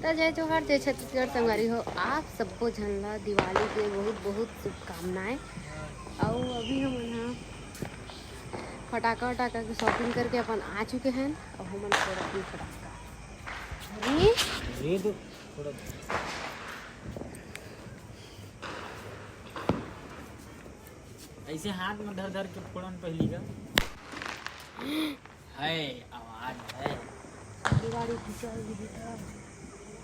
तो जय जोहार, जय छत्तीसगढ़ संगवारी हो। आप सबको झंडा दिवाली के बहुत बहुत शुभकामनाएं। और अभी हम यहाँ फटाका वटाका की शॉपिंग करके अपन आ चुके हैं। और हम थोड़ा भी फटाका दे दो थोड़ा। ऐसे हाथ में धर धर के फोड़न पहली का है आवाज है। दिवाली फिसल भी था।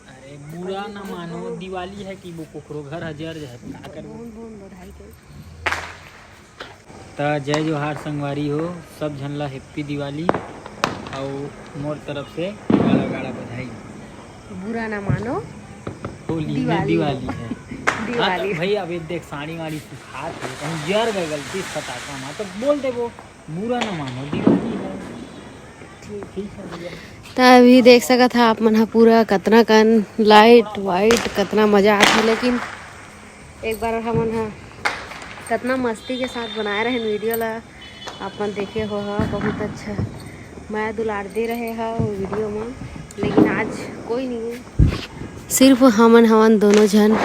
अरे बुरा न मानो, दिवाली है कि वो कोकरो घर हजार है का कर। बहुत बहुत बधाई के ता जय जोहार संगवारी हो, सब झनला हैप्पी दिवाली और मोर तरफ से गाड़ा गाड़ा बधाई। बुरा ना मानो, होली में दिवाली है। दिवाली भाई अब देख साड़ी वाड़ी सुखात है, कहीं जर गए गलती फटाका मार तो बोल दे वो बुरा न मानो, दिवाली है। ठीक है भैया। तो अभी देख सका था आप मन पूरा कतना कन लाइट वाइट कतना मजा आता। लेकिन एक बार हमन कतना मस्ती के साथ बनाए रहे वीडियो ला अपन देखे हो बहुत अच्छा मैं दुलार दे रहे है वो वीडियो में। लेकिन आज कोई नहीं है, सिर्फ हमन दोनों जन।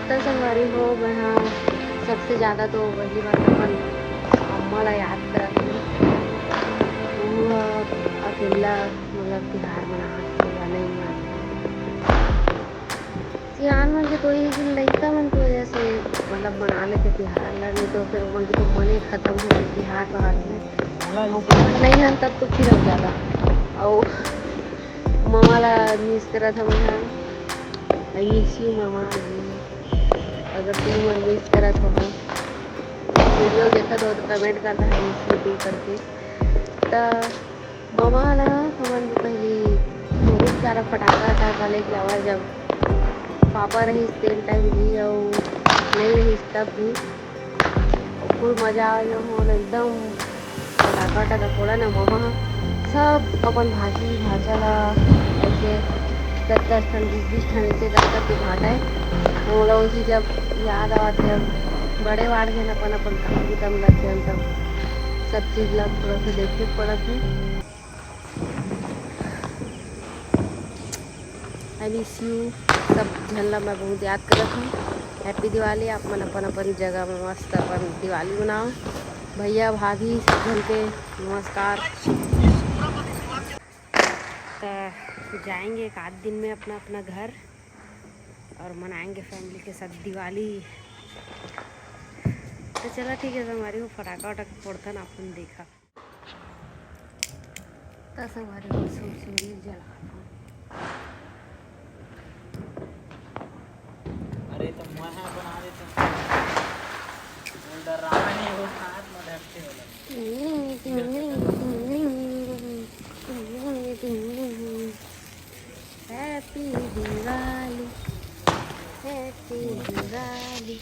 तो संगवारी हो मैं सबसे ज़्यादा तो वही बात अपन अम्मा ला याद करत अकेला मतलब तिहार मना नहीं सियान मन के तो ये लड़का मन की वजह से मतलब मना लेते तिहार ला। नहीं तो फिर मन के तो मन ही खत्म हो गए तिहार बाहर में नहीं है तब तो फिर अब ज़्यादा। और मामा ला मिस करा था मैं यू मामा अगर तुम मन मिस करा था वीडियो देखा तो कमेंट करता है यू करके। तो मामा ना हमन पहले बहुत सारा फटाका था लेके आवा जब पापा रही तेल टाइम भी और नहीं रही तब भी फुल मजा हो एकदम फटाका वटाका फोड़ा ना। मामा सब अपन भाजी भाजा ला ऐसे 10 ठन 20 ठन ऐसे करके भाटा है। हम लोग उसी जब याद आते जब बड़े वाड़ गए अपन अपन काम भी कम लगते हैं तब सब चीज़ ला थोड़ा सा देखे पड़त है। आई मिस यू सब झल्ला मैं बहुत याद करत हूँ। हैप्पी दिवाली। आप मन अपन अपन जगह में मस्त अपन दिवाली बनाओ। भैया भाभी सब जन के नमस्कार। तो जाएंगे एक आध दिन में अपना अपना घर और मनाएंगे फैमिली के साथ दिवाली। तो चलो ठीक है संगवारी हो फटाका वटाका फोड़ता ना अपन देखा। तो संगवारी हो सूर्य जला अरे तो मैं बना देता डरावा नहीं हो हाथ में धरते वाला। हैप्पी दिवाली हैप्पी दिवाली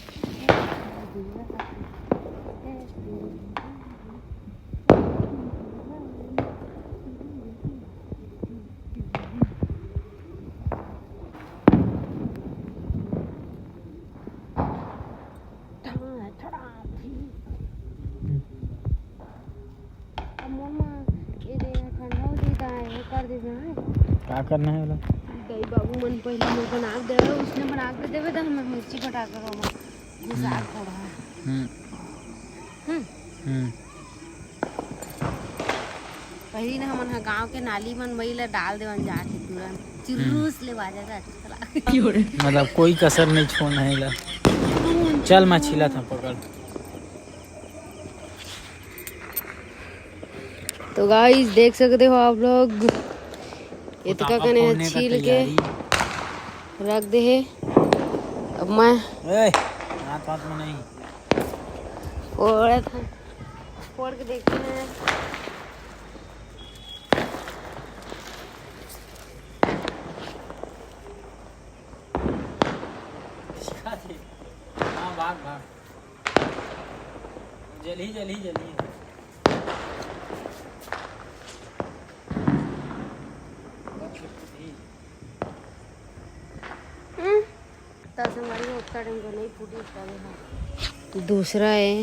क्या करना है वाला दही बाबू मन पहले मैं बना के देवे उसने बना के देवे तो हमें मिर्ची फटाकर घुसा फोड़ा है। पहली ना हमन गांव के नाली मन मई ला डाल देवन जाके तुरंत चिर्रूस ले बाजा अच्छा लगा। मतलब कोई कसर नहीं छोड़ना है ला। चल मछिला था पकड़। तो गाइस देख सकते हो आप लोग इतका कने छील के रख दे है। अब मैं हाथ में नहीं फोड़ा था फोड़ के देखते हैं। हाँ भाग भाग जली जली जली। नहीं फूटी दूसरा है।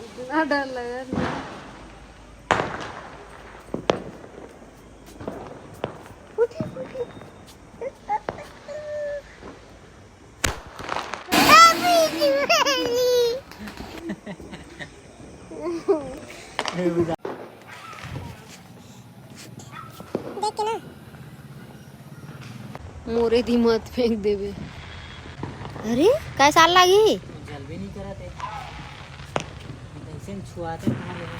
इतना डर लगा मोरे दी मत फेंक देवे। अरे काय साल लागी जल्दी नहीं करा थे ऐसे छुआते कहाँ लगे।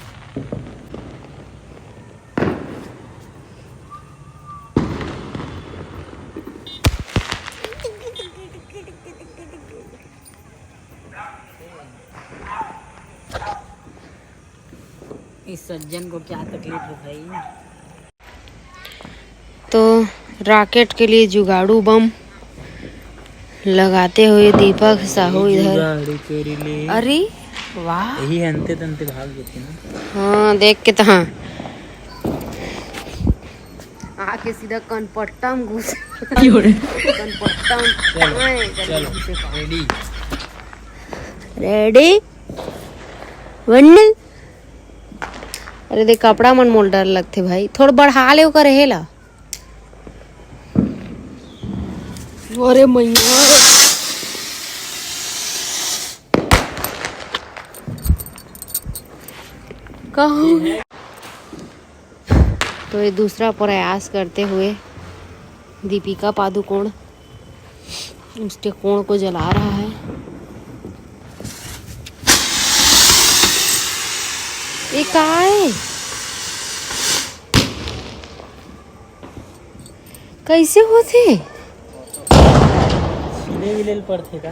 इस सज्जन को क्या तकलीफ है भाई। तो रॉकेट के लिए जुगाड़ू बम लगाते हुए दीपक साहू इधर। अरे वाह, यही अंते तंते भाग देते ना। हाँ देख के तो हाँ आके सीधा कनपट्टा में घुस कनपट्टा में। चलो रेडी रेडी वन। अरे देख कपड़ा मन मोल डर लगते भाई, थोड़ा बढ़ा ले ओकर हेला। अरे मैया कहाँ। तो ये दूसरा प्रयास करते हुए दीपिका पादुकोण उसके कोण को जला रहा है। ये का है, कैसे होते सीधे विलेल पड़ते का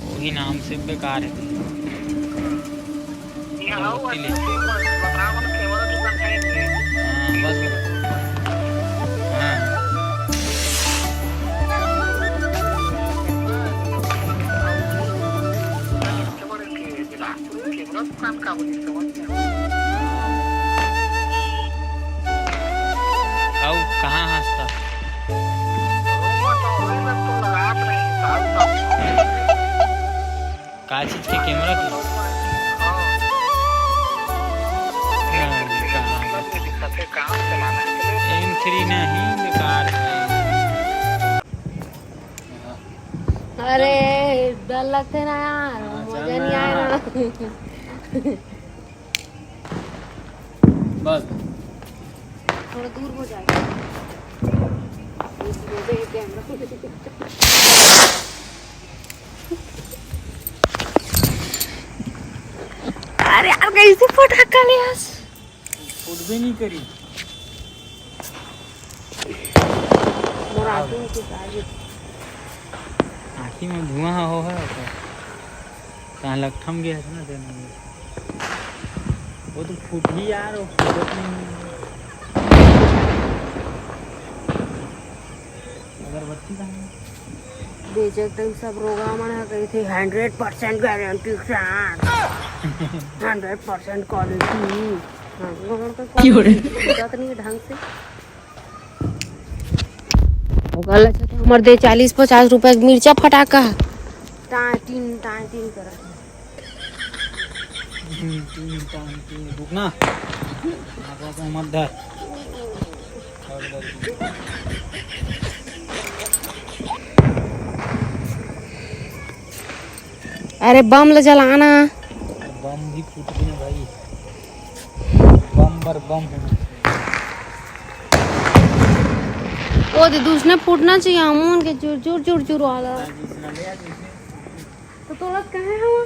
वही नाम से बेकार है। हाँ, बस हाँ। कहाँ हंसता का चीज के कैमरा की M3 नहीं बेकार है। अरे डर लगते ना यार, मजा नहीं आया। बस थोड़ा दूर हो जाएगा। अरे यार कैसे फटाका लिया, फुट भी नहीं करी। आँखी में धुआं हो है कहाँ लकठम गया था ना देने में। वो तो फूट ही यार वो अगरबत्ती कहाँ बेचक टाइम सब रोगा मन है कही थी 100% गारंटी के साथ 100% क्वालिटी। नहीं ढंग से तो हमारे दे 40-50 रुपए मिर्चा फटाका टाइन कर रुकना मत धर। अरे बम ले जलाना। बम भी फूट गए ना भाई, बम पर बम है। ओ दे दूसरे फूटना चाहिए अमून के चूर चूर वाला। तो तोड़ा कहाँ है वो?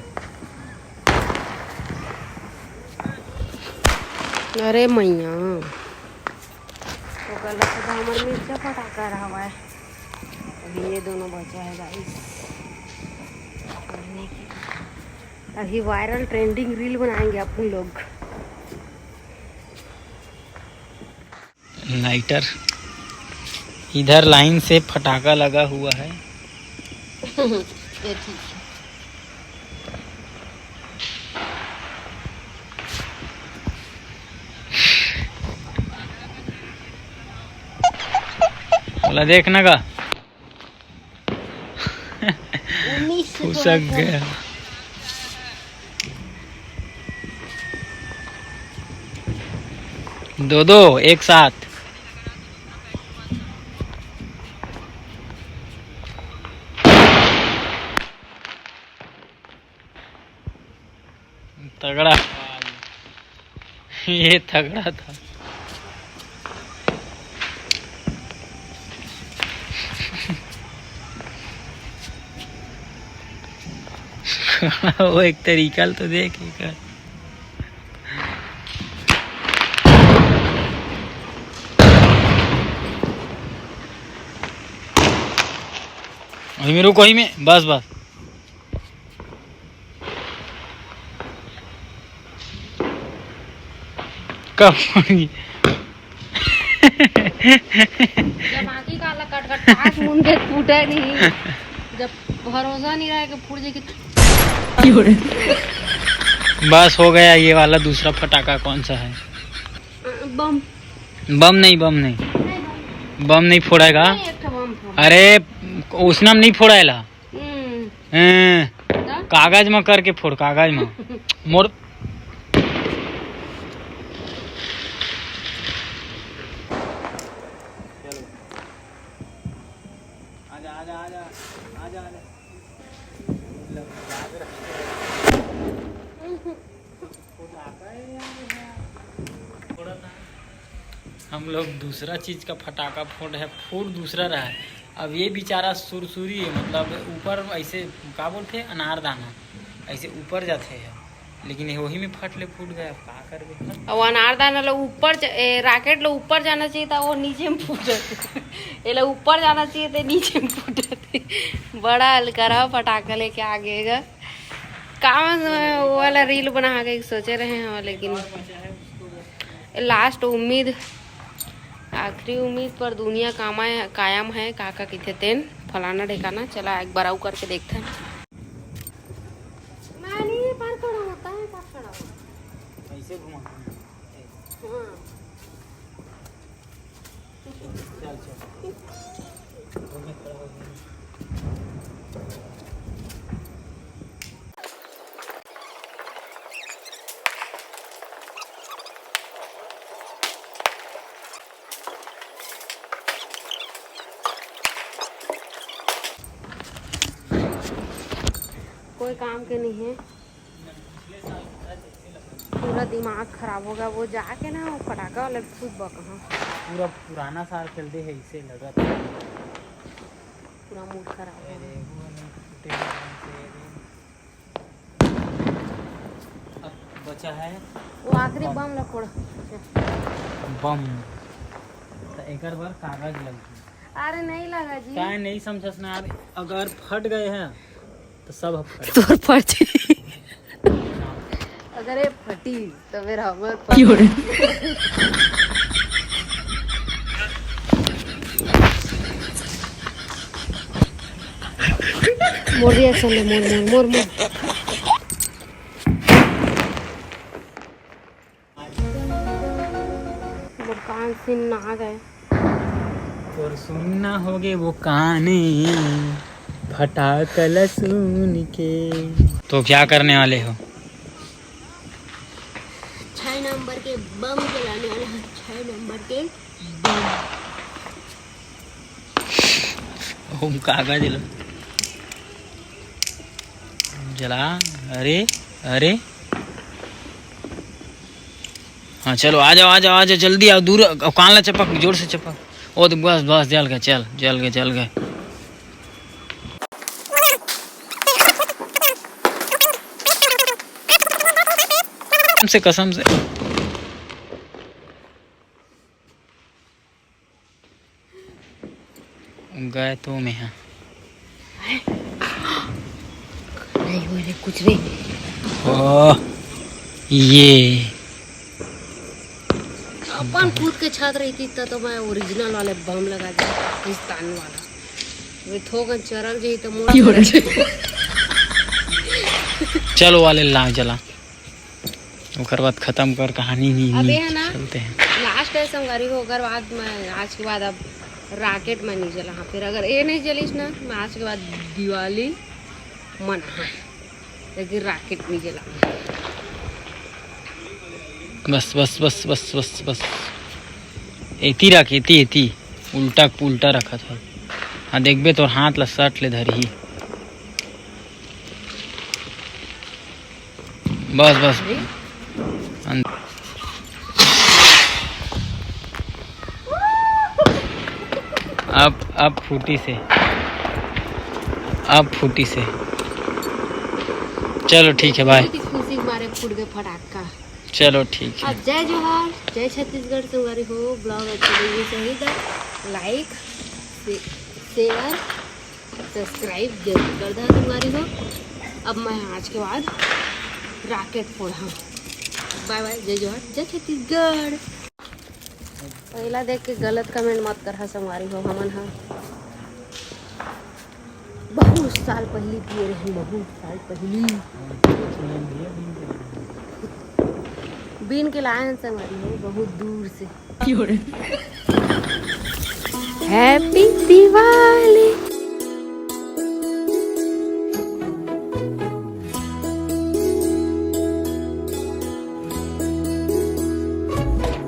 अरे मैया तो गलत तो हमारे मिर्चा फटाका रहा हुआ है। अभी ये दोनों बचा है गाइस। अभी वायरल ट्रेंडिंग रील बनाएंगे अपन लोग। लाइटर इधर लाइन से फटाका लगा हुआ है। ये ठीक है। बोला देखना का फुसक गया। दो एक साथ। तगड़ा ये तगड़ा था। वो एक तरीका तो देख एक में रुको ही में बस बस कब जमाकी काला कट कट टास मुन के फूटे नहीं, जब भरोसा नहीं रहा कि फूट जाएगी। बस हो गया ये वाला। दूसरा फटाका कौन सा है? बम। बम नहीं बम नहीं फोड़ेगा। अरे उसने नहीं फोड़ेला, कागज में करके फोड़, कागज में मोड़। हम लोग दूसरा चीज का फटाका फोड़ दूसरा रहा है। अब ये बेचारा सुरसुरी है, मतलब ऊपर ऐसे क्या बोलते हैं, अनारदाना ऐसे ऊपर जाते हैं, लेकिन वही में फट ले फूट गया। क्या कर गए? और अनारदाना लोग ऊपर रॉकेट लोग ऊपर जाना चाहिए था, वो नीचे में फूट जाते। ये लोग ऊपर जाना चाहिए थे, नीचे में फूट जाते। बड़ा हल्का रहा फटाखा लेके आगेगा। काम वो वाला रील बना के सोचे रहे हैं, लेकिन लास्ट उम्मीद, आखिरी उम्मीद पर दुनिया कायम है। काका किथे तेन फलाना ढेकाना। चला एक बार करके देखते हैं। पार खड़ा होता है, पार खड़ा होता है। ऐसे घुमा। कोई काम के नहीं है, पूरा दिमाग खराब होगा। वो जाके ना वो पटाखा वाले फूट कहाँ। पूरा पुराना साल चलते है, इसे लगा था पूरा मूड खराब है। अब बचा है वो आखिरी बम ला फोड़। बम तो एक बार कागज लग। अरे नहीं लगा जी, क्या नहीं समझस ना। अगर फट गए हैं तो सब फट। अगर ये फटी तो फिर हमर मोर रिएक्शन ले, मोर कान सिन ना गए और सुनना होगे वो काने फटाकल सुन के। तो क्या करने वाले हो? 6 नंबर के बम जलाने वाले हैं। 6 नंबर के बम। कागज लो जला। अरे हाँ चलो आ जाओ जल्दी आओ। दूर कान ला चपक, जोर से चपक। ओ तो बस जल गए, जल गए। कसम से गए तो में है। नहीं हो रहे कुछ नहीं। ये अपन खुद के छत रही थी तो मैं ओरिजिनल वाले बम लगा दिया, पाकिस्तान वाला। वे थोकन चरक जाई तो मोड़। चलो वाले ला जला, ओकर बाद खत्म कर कहानी। अबे है ना, चलते हैं लास्ट है संगारी हो। अगर बाद में आज के बाद अब रॉकेट में नहीं जला। फिर अगर ये नहीं जलीस ना, मैं आज के बाद दिवाली मना, लेकिन रॉकेट नहीं जला। बस एती रख, एती उल्टा रखा था। हाँ देखबे तो हाथ ला सट ले धरी। बस बस अब फूटी से, अब फूटी से। चलो ठीक है, बाय। खुशी के मारे फूट गए फटाका। चलो ठीक है। अब जय जोहार, जय छत्तीसगढ़। तुम्हारी हो ब्लॉग अच्छा लगे सही तो लाइक शेयर सब्सक्राइब जरूर कर दो तुम्हारी हो। अब मैं आज के बाद रॉकेट फोड़ा। बाय बाय, जय जोहार, जय छत्तीसगढ़। पहला देख के गलत कमेंट मत कर संगवारी हो। हमन हाँ बहुत साल पहले पिए रहे, बहुत साल पहले बीन के लाए हैं संगवारी हो बहुत दूर से। हैप्पी दिवाली।